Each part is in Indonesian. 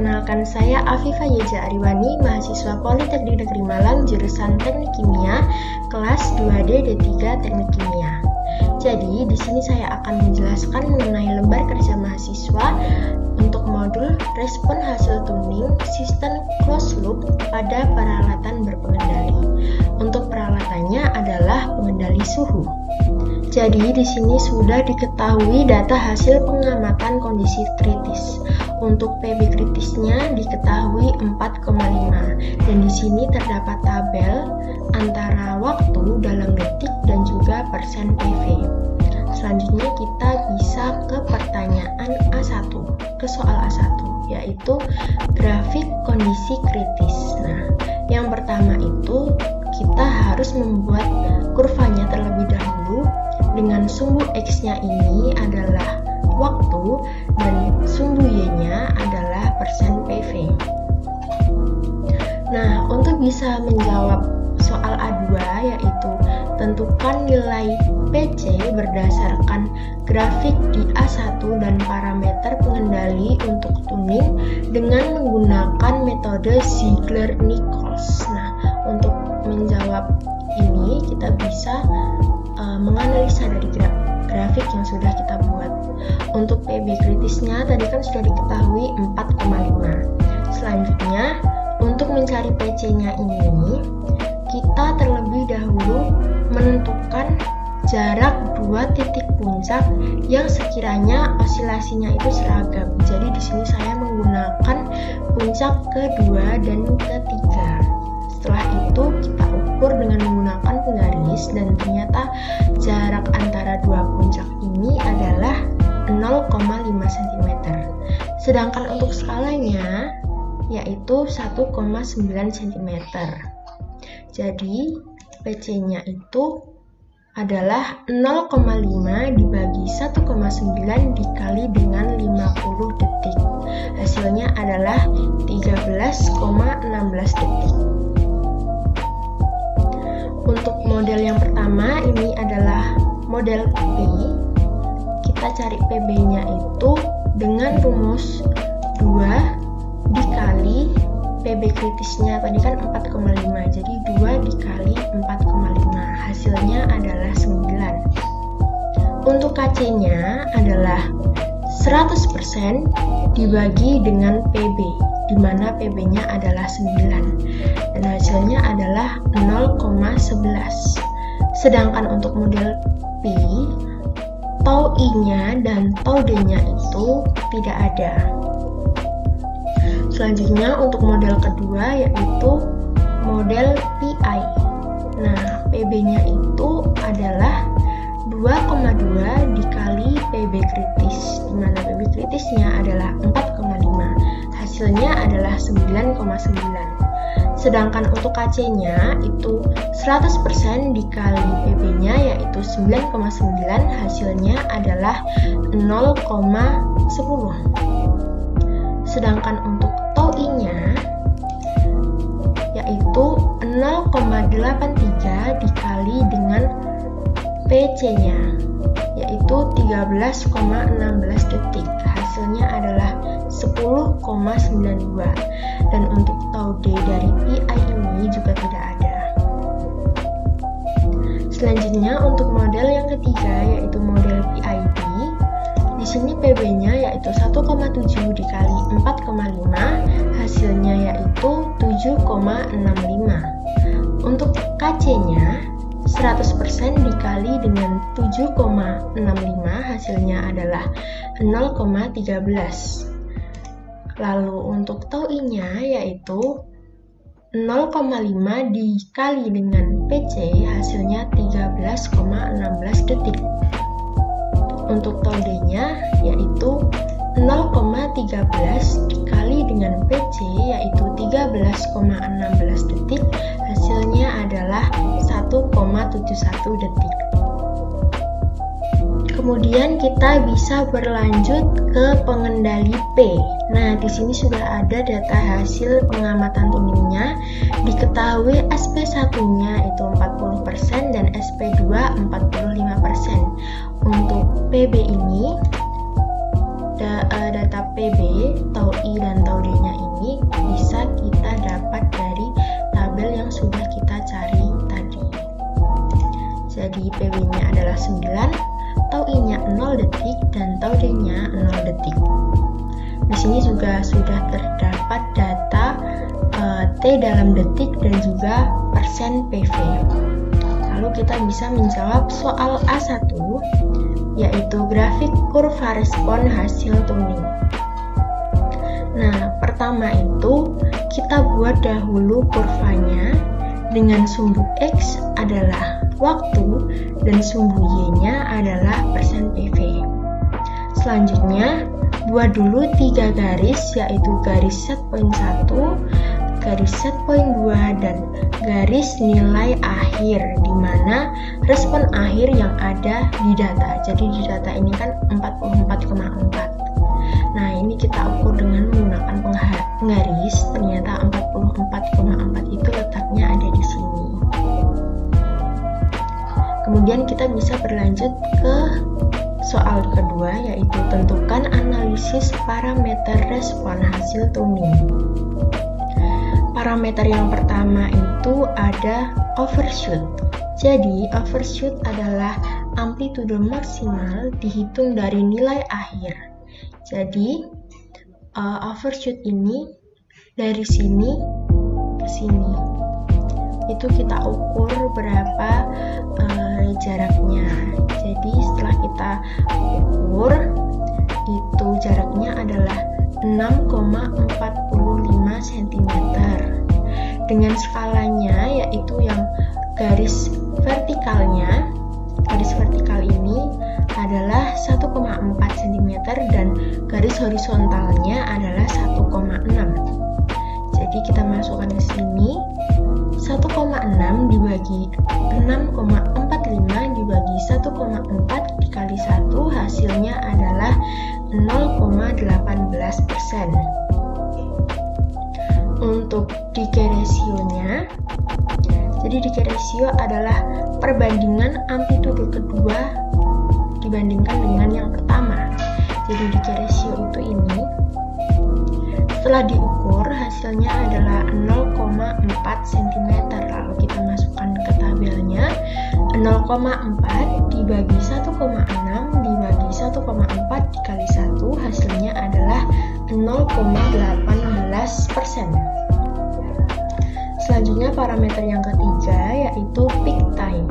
Perkenalkan, saya Afifa Yeja Ariwani, mahasiswa Politeknik Negeri Malang, jurusan Teknik Kimia, kelas 2D D3 Teknik Kimia. Jadi, di sini saya akan menjelaskan mengenai lembar kerja mahasiswa untuk modul respon hasil tuning sistem closed loop pada peralatan berpengendali. Untuk peralatannya adalah pengendali suhu. Jadi, di sini sudah diketahui data hasil pengamatan kondisi kritis. Untuk PB kritisnya diketahui 4,5 dan di sini terdapat tabel antara waktu dalam detik dan juga persen PV. Selanjutnya kita bisa ke pertanyaan A1, ke soal A1, yaitu grafik kondisi kritis. Nah, yang pertama itu kita harus membuat kurvanya terlebih dahulu dengan sumbu X-nya ini adalah waktu dan sumbu Y-nya adalah persen PV. Nah, untuk bisa menjawab soal A2 yaitu tentukan nilai PC berdasarkan grafik di A1 dan parameter pengendali untuk tuning dengan menggunakan metode Ziegler-Nichols. Nah, untuk menjawab ini kita bisa menganalisa dari grafik yang sudah kita buat. Untuk PB kritisnya tadi kan sudah diketahui 4,5. Selanjutnya untuk mencari PC-nya ini kita terlebih dahulu menentukan jarak dua titik puncak yang sekiranya osilasinya itu seragam. Jadi di sini saya menggunakan puncak kedua dan ketiga. Setelah itu kita ukur dengan menggunakan penggaris dan ternyata jarak antara dua puncak ini adalah 0,5 cm. Sedangkan untuk skalanya yaitu 1,9 cm. Jadi PC-nya itu adalah 0,5 dibagi 1,9 dikali dengan 50 detik. Hasilnya adalah 13,16 detik. Untuk model yang pertama ini adalah model P. Kita cari PB-nya itu dengan rumus 2 dikali PB kritisnya tadi kan 4,5. Jadi 2 dikali 4,5. Hasilnya adalah 9. Untuk KC-nya adalah 100% dibagi dengan PB, di mana PB-nya adalah 9 dan hasilnya adalah 0,11. Sedangkan untuk model P, tau I-nya dan tau D-nya itu tidak ada. Selanjutnya untuk model kedua yaitu model PI. Nah, PB-nya itu adalah 2,2 dikali PB kritis, di mana PB kritisnya adalah 4,5. Hasilnya adalah 9,9. Sedangkan untuk KC-nya itu 100% dikali PB-nya yaitu 9,9, hasilnya adalah 0,10. Sedangkan untuk tau I-nya yaitu 0,83 dikali dengan PC-nya yaitu 13,16 detik. Hasilnya adalah 10,92 dan untuk tau D dari PI ini juga tidak ada. Selanjutnya untuk model yang ketiga yaitu model PID. Di sini PB-nya yaitu 1,7 dikali 4,5, hasilnya yaitu 7,65. Untuk KC-nya 100% dikali dengan 7,65, hasilnya adalah 0,13. Lalu untuk tau I-nya yaitu 0,5 dikali dengan PC, hasilnya 13,16 detik. Untuk tau D-nya yaitu 0,13 dikali dengan PC yaitu 13,16 detik, hasilnya adalah 1,71 detik. Kemudian kita bisa berlanjut ke pengendali P. Nah, di sini sudah ada data hasil pengamatan tuningnya. Diketahui SP1-nya itu 40% dan SP2 45%. Untuk PB ini data PB, tau I dan tau D-nya Jadi PB-nya adalah 9, tau I-nya 0 detik, dan tau D-nya 0 detik. Di sini juga sudah terdapat data T dalam detik dan juga persen PV. Lalu kita bisa menjawab soal A1, yaitu grafik kurva respon hasil tuning. Nah, pertama itu kita buat dahulu kurvanya dengan sumbu X adalah waktu dan sumbu Y-nya adalah persen PV. Selanjutnya, buat dulu 3 garis, yaitu garis set point 1, garis set point 2, dan garis nilai akhir, di mana respon akhir yang ada di data. Jadi di data ini kan 44,4. Nah, ini kita ukur dengan menggunakan penggaris. Ternyata 44,4 itu letaknya ada di sini. Kemudian kita bisa berlanjut ke soal kedua, yaitu tentukan analisis parameter respon hasil tuning. Parameter yang pertama itu ada overshoot. Jadi, overshoot adalah amplitude maksimal dihitung dari nilai akhir. Jadi, overshoot ini dari sini ke sini. Itu kita ukur berapa jaraknya. Jadi, setelah kita ukur, itu jaraknya adalah 6,45 cm. Dengan skalanya, yaitu yang garis vertikalnya, garis vertikal ini adalah 1,4 cm dan garis horizontalnya adalah 1,6. Jadi kita masukkan ke sini, 1,6 dibagi 6,45 dibagi 1,4 dikali 1, hasilnya adalah 0,18%. Untuk decay ratio-nya, jadi decay ratio adalah perbandingan amplitude kedua dibandingkan dengan yang pertama. Jadi decay ratio itu ini, setelah diukur hasilnya adalah 0,4 cm. Lalu kita masukkan ke tabelnya, 0,4 dibagi 1,6 dibagi 1,4 dikali 1, hasilnya adalah 0,18%. Selanjutnya parameter yang ketiga, yaitu peak time.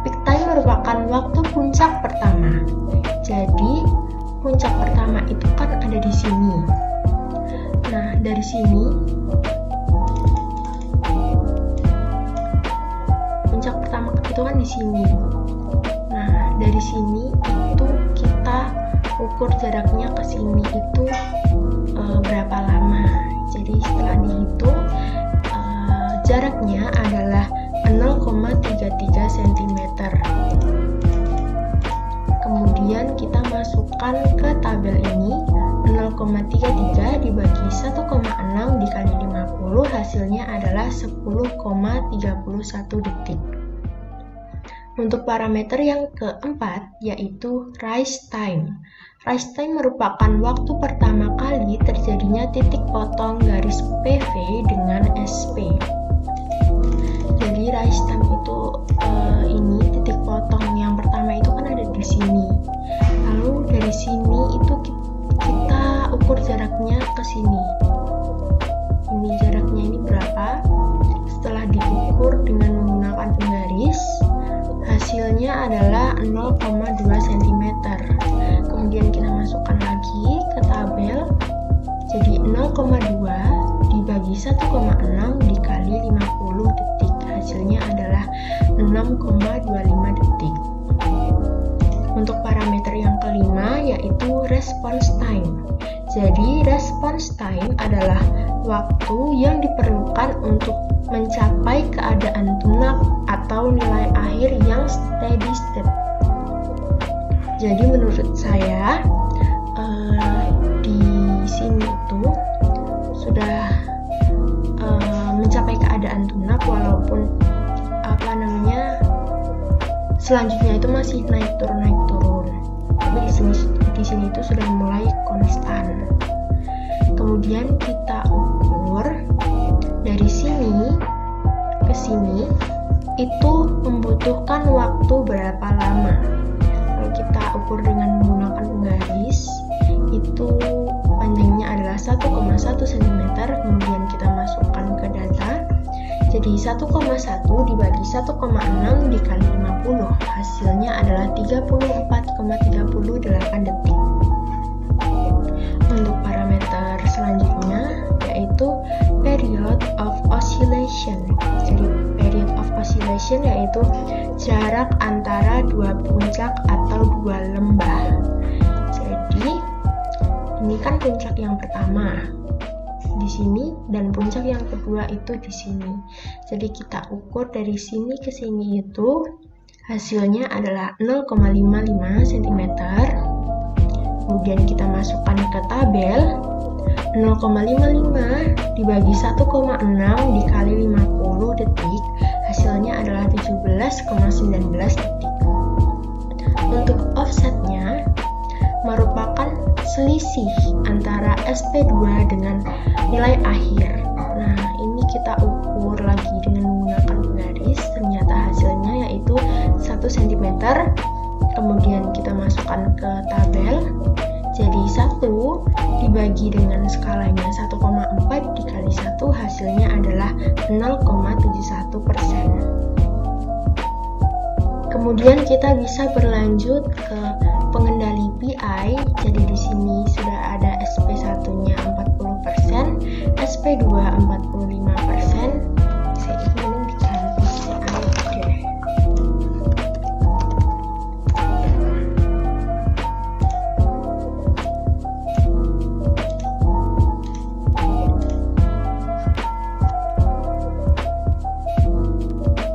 Peak time merupakan waktu puncak pertama. Jadi puncak pertama itu kan ada di sini. Nah, dari sini puncak pertama itu kan di sini. Nah, dari sini itu kita ukur jaraknya ke sini itu berapa lama. Jadi setelah dihitung, jaraknya adalah 0,33 cm. Kemudian kita masukkan ke tabel ini, 0,33 dibagi 1,6 dikali 50, hasilnya adalah 10,31 detik. Untuk parameter yang keempat, yaitu rise time. Rise time merupakan waktu pertama kali terjadinya titik potong garis PV dengan SP. Jadi rise time itu ini titik potong yang pertama itu kan ada di sini. Lalu dari sini itu kita ukur jaraknya ke sini. Ini jaraknya ini berapa? Setelah diukur dengan menggunakan penggaris, hasilnya adalah 0,2 cm. Kemudian kita masukkan lagi ke tabel. Jadi 0,2 dibagi 1,6 dikali 50 detik. Hasilnya adalah 6,25 detik. Untuk parameter yang kelima, yaitu response time. Jadi response time adalah waktu yang diperlukan untuk mencapai keadaan tunak atau nilai akhir yang steady state. Jadi menurut saya di sini itu sudah mencapai keadaan tunak, walaupun selanjutnya itu masih naik turun. Tapi di sini itu sudah mulai konstan. Kemudian kita ukur dari sini ke sini itu membutuhkan waktu berapa lama. Kalau kita ukur dengan menggunakan penggaris, itu panjangnya adalah 1,1 cm, kemudian kita masukkan ke data. Jadi 1,1 dibagi 1,6 dikali 50, hasilnya adalah 34,38 detik. Untuk parameter selanjutnya yaitu period of oscillation. Jadi period of oscillation yaitu jarak antara dua puncak atau dua lembah. Jadi ini kan puncak yang pertama di sini dan puncak yang kedua itu di sini. Jadi kita ukur dari sini ke sini itu hasilnya adalah 0,55 cm. Kemudian kita masukkan ke tabel. 0,55 dibagi 1,6 dikali 50 detik, hasilnya adalah 17,19 detik. Untuk offsetnya merupakan selisih antara SP2 dengan nilai akhir. Nah, ini kita ukur lagi dengan menggunakan penggaris, ternyata hasilnya yaitu 1 cm. Kemudian kita masukkan ke tabel. Jadi 1 dibagi dengan skalanya 1,4 dikali 1, hasilnya adalah 0,71%. Kemudian kita bisa berlanjut ke pengendali PI. Jadi di sini sudah ada SP1-nya 40%, SP2 45%. Saya ingin diganti PI.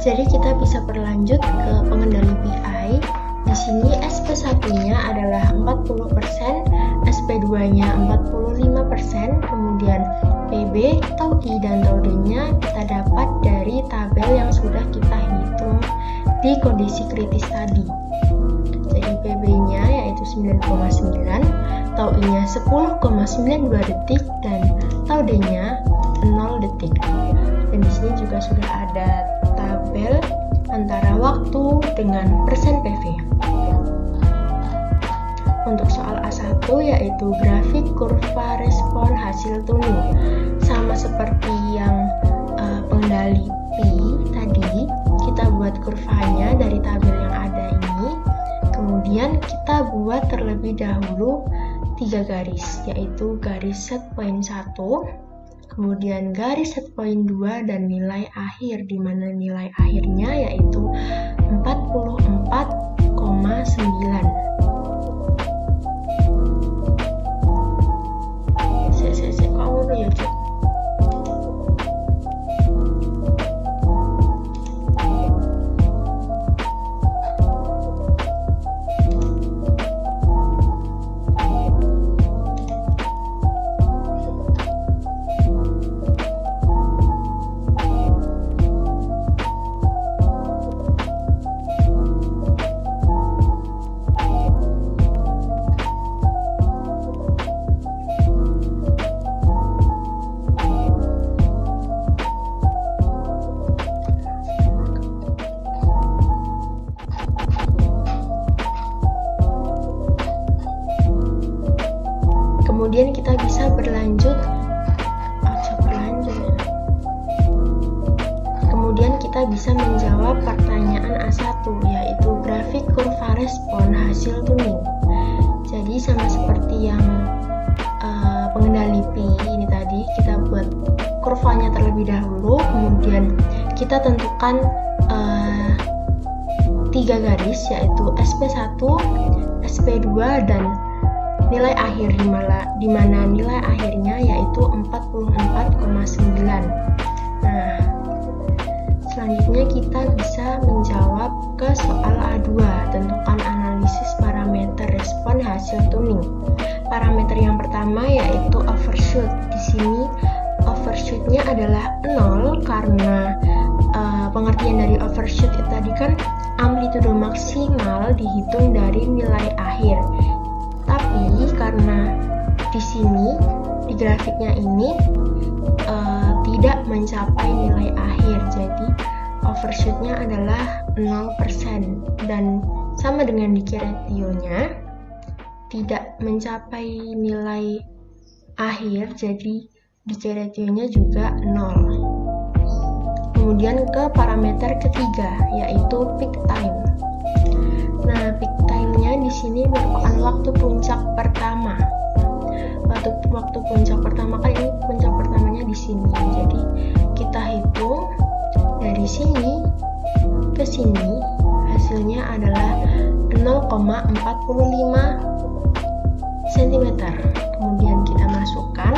Jadi kita bisa berlanjut ke pengendali PI. Di sini SP1-nya adalah 40%, SP2-nya 45%, kemudian PB, tau I, dan tau D-nya kita dapat dari tabel yang sudah kita hitung di kondisi kritis tadi. Jadi PB-nya yaitu 9,9, tau I-nya 10,92 detik, dan tau D-nya 0 detik. Dan di sini juga sudah ada tabel antara waktu dengan persen PV. Untuk soal A1 yaitu grafik kurva respon hasil tuning. Sama seperti yang pengendali P tadi, kita buat kurvanya dari tabel yang ada ini. Kemudian kita buat terlebih dahulu 3 garis, yaitu garis set point 1, kemudian garis set point 2, dan nilai akhir, di mana nilai akhirnya yaitu 44,9. Kamu ya, Cuk. Kemudian kita bisa berlanjut. Kemudian kita bisa menjawab pertanyaan A1, yaitu grafik kurva respon hasil tuning. Jadi sama seperti yang pengendali P ini tadi, kita buat kurvanya terlebih dahulu, kemudian kita tentukan 3 garis, yaitu SP1, SP2, dan nilai akhir, di mana nilai akhirnya yaitu 44,9. Nah, selanjutnya kita bisa menjawab ke soal A2, tentukan analisis parameter respon hasil tuning. Parameter yang pertama yaitu overshoot. Di sini overshootnya adalah 0 karena pengertian dari overshoot itu tadi kan amplitudo maksimal dihitung dari nilai akhir. Tapi karena di sini di grafiknya ini tidak mencapai nilai akhir, jadi overshootnya adalah 0%, dan sama dengan decay ratio-nya tidak mencapai nilai akhir, jadi decay ratio-nya juga 0. Kemudian ke parameter ketiga, yaitu peak time. Nah, peak time-nya di sini merupakan waktu puncak pertama. Waktu puncak pertama kan ini puncak pertamanya di sini. Jadi kita hitung dari sini ke sini, hasilnya adalah 0,45 cm. Kemudian kita masukkan,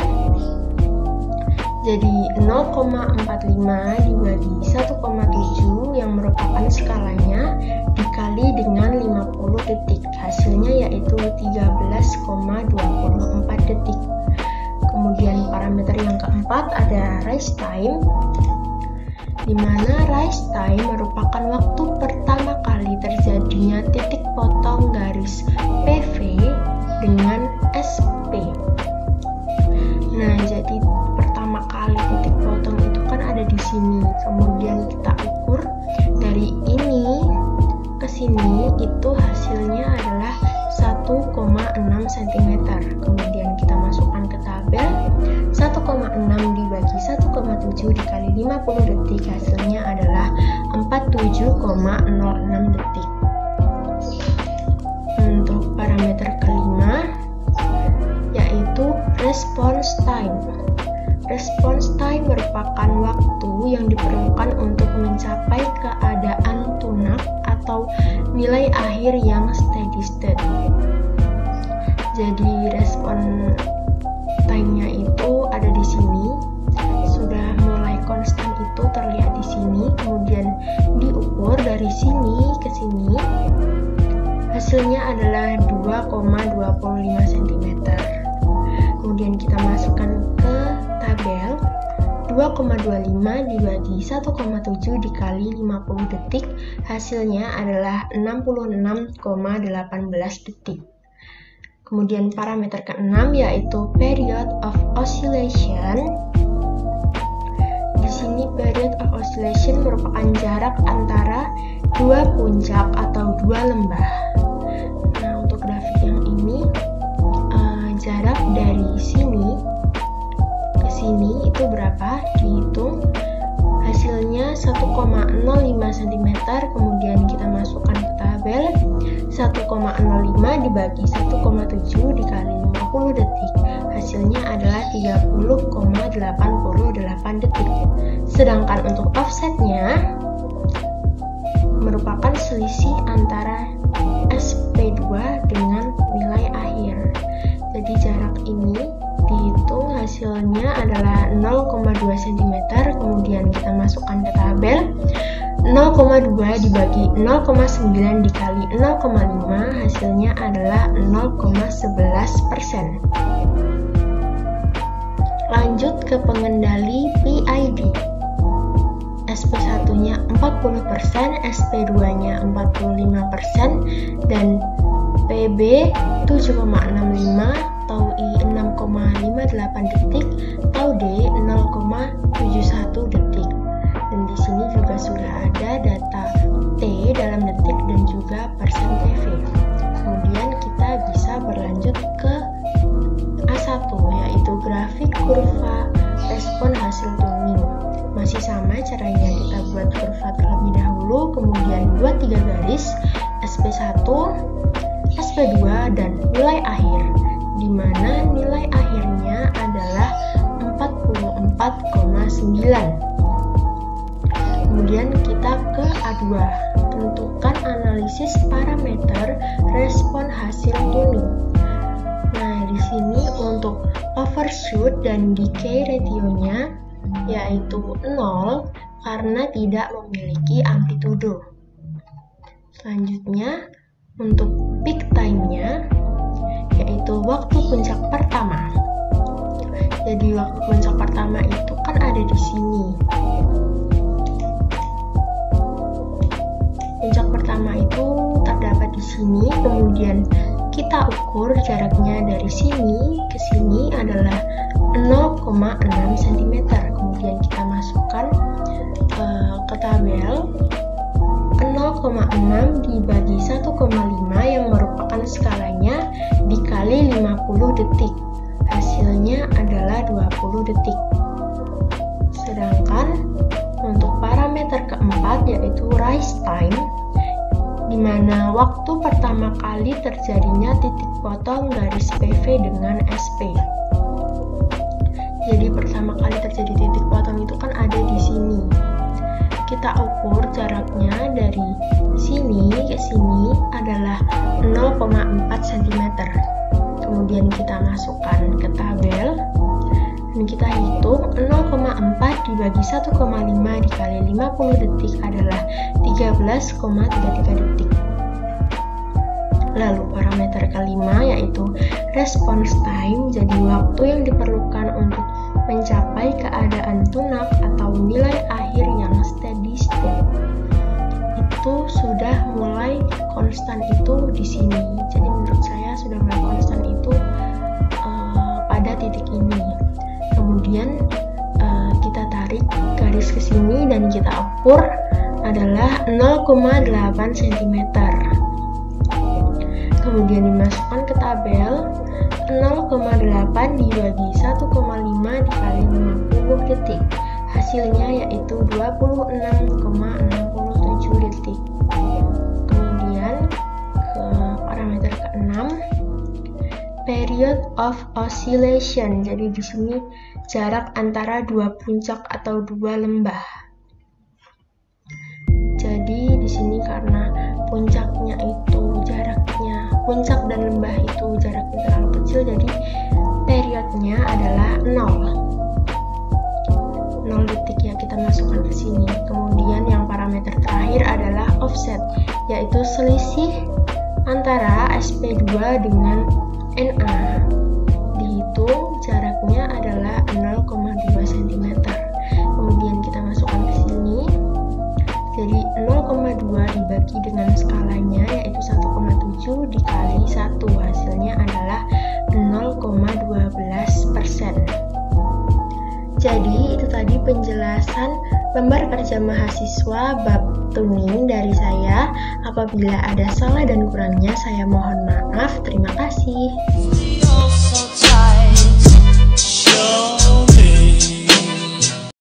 jadi 0,45 dibagi 1,7 yang merupakan skalanya dikali dengan 50 detik. Hasilnya yaitu 13,24 detik. Kemudian parameter yang keempat ada rise time, di mana rise time merupakan waktu pertama kali terjadinya titik potong garis PV dengan SP. Nah, jadi pertama kali titik potong itu kan ada di sini. Kemudian kita ukur dari ini ke sini, itu hasilnya adalah 1,6 cm. Kemudian kita masukkan ke tabel, 1,6 dibagi 1,7 dikali 50 detik, hasilnya adalah 47,06 detik. Untuk parameter kelima, yaitu response time. Response time merupakan waktu yang diperlukan untuk mencapai keadaan tunak atau nilai akhir yang steady state. Jadi respon time-nya itu ada di sini, sudah mulai konstan itu terlihat di sini, kemudian diukur dari sini ke sini, hasilnya adalah 2,25 cm. Kemudian kita masukkan ke tabel, 2,25 dibagi 1,7 dikali 50 detik, hasilnya adalah 66,18 detik. Kemudian parameter ke-6 yaitu period of oscillation. Di sini period of oscillation merupakan jarak antara dua puncak atau dua lembah. Nah, untuk grafik yang ini, jarak dari sini ke sini itu berapa? Dihitung, hasilnya 1,05 cm. Kemudian kita masukkan ke tabel, 1,05 dibagi 1,7 dikali 50 detik, hasilnya adalah 30,88 detik. Sedangkan untuk offsetnya merupakan selisih antara SP2 dengan nilai akhir. Jadi jarak ini dihitung, hasilnya adalah 0,2 cm. Kemudian kita masukkan ke tabel, 0,2 dibagi 0,9 dikali 0,5, hasilnya adalah 0,11%. Lanjut ke pengendali PID. SP1-nya 40%, SP2-nya 45%, dan PB 7,65, tau I 6,58 detik, tau D 0,71 detik. Dan di sini juga sudah ada data T dalam detik dan juga persen PV. Kemudian kita bisa berlanjut ke A1, yaitu grafik kurva respon hasil tuning. Masih sama caranya, kita buat kurva terlebih dahulu, kemudian buat 3 garis, SP1, SP2, dan nilai akhir, di mana nilai akhirnya adalah 44,9. Kemudian kita ke A2, tentukan analisis parameter respon hasil tuning. Nah, di sini untuk overshoot dan decay ratio-nya yaitu 0 karena tidak memiliki amplitudo. Selanjutnya untuk peak time-nya yaitu waktu puncak pertama. Jadi waktu puncak pertama itu kan ada di sini. Puncak pertama itu terdapat di sini, kemudian kita ukur jaraknya dari sini ke sini adalah 0,6 cm. kemudian kita masukkan ke tabel 0,6 dibagi 1,5 yang merupakan skalanya dikali 50 detik. Hasilnya adalah 20 detik. Sedangkan untuk parameter keempat yaitu rise time, di mana waktu pertama kali terjadinya titik potong garis PV dengan SP. Jadi pertama kali terjadi titik potong itu kan ada di sini. Kita ukur jaraknya dari sini ke sini adalah 0,4 cm. Kemudian kita masukkan ke tabel dan kita hitung 0,4 dibagi 1,5 dikali 50 detik adalah 13,33 detik. Lalu parameter kelima yaitu response time, jadi waktu yang diperlukan untuk mencapai keadaan tunak atau nilai akhir yang steady state. Itu sudah mulai konstan itu di sini. Jadi menurut saya sudah mulai konstan itu pada titik ini. Kemudian kita tarik garis ke sini dan kita ukur adalah 0,8 cm. Kemudian dimasukkan ke tabel 0,8 dibagi 1,5 dikali 50 detik. Hasilnya yaitu 26,67 detik. Kemudian ke parameter ke-6, period of oscillation. Jadi di sini jarak antara dua puncak atau dua lembah. Jadi di sini karena puncaknya itu jaraknya, puncak dan lembah itu jaraknya terlalu kecil, jadi periodnya adalah 0 detik ya, kita masukkan ke sini. Kemudian yang parameter terakhir adalah offset, yaitu selisih antara SP2 dengan NA. Dihitung jaraknya adalah 0,2 cm. Kemudian kita masukkan ke sini. Jadi 0,2 dibagi dengan skalanya yaitu 1,7 dikali 1, hasilnya adalah 0,12%. Jadi itu tadi penjelasan lembar kerja mahasiswa bab tuning dari saya. Apabila ada salah dan kurangnya saya mohon maaf. Terima kasih.